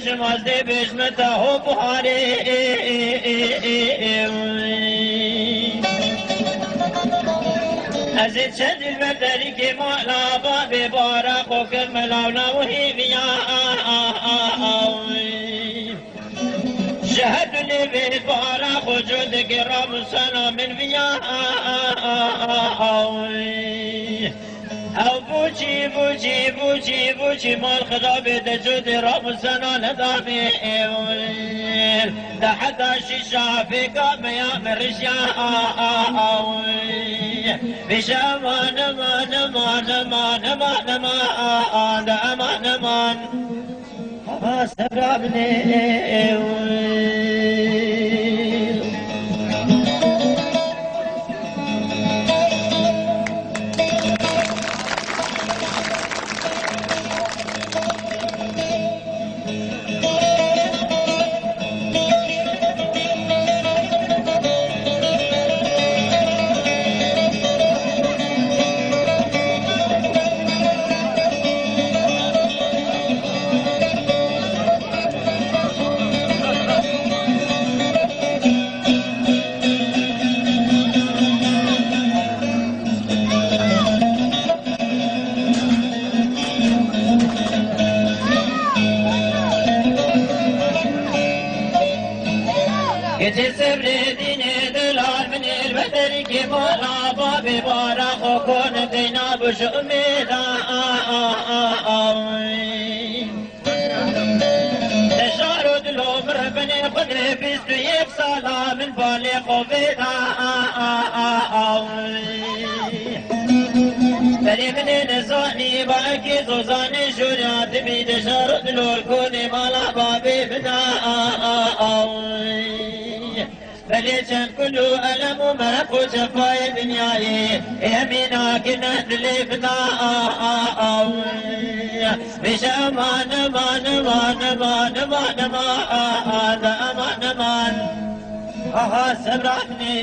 مازده بشمته هو بخاره از چه دلبرداری که مالا باب بارق و که ملاونا و هیویا شهد لبه بارق و جود که رامسانا من ویا او بوچی بوچی بوچی بوچی مال خدا بده جود رامسانا ندامي ده حتى شيشا في قاميا مرشيا بش امان امان امان امان امان امان ده امان امان سرابني جسر دینه دلال من البدر که مولا باب بارق و کن دینا بش امیدا تشار دلو مربن قدر بیست و یک سالا من بالغ و بیدا بلی من نزانی باکی زوزانی شوریات بید شار دلو کنی مالا بابی بدا بلي كلو ألم ومرق وشفاي دنياي يمينا كنا دليفنا مش أمان أمان أمان أمان أمان أمان أمان أمان أمان سبرحني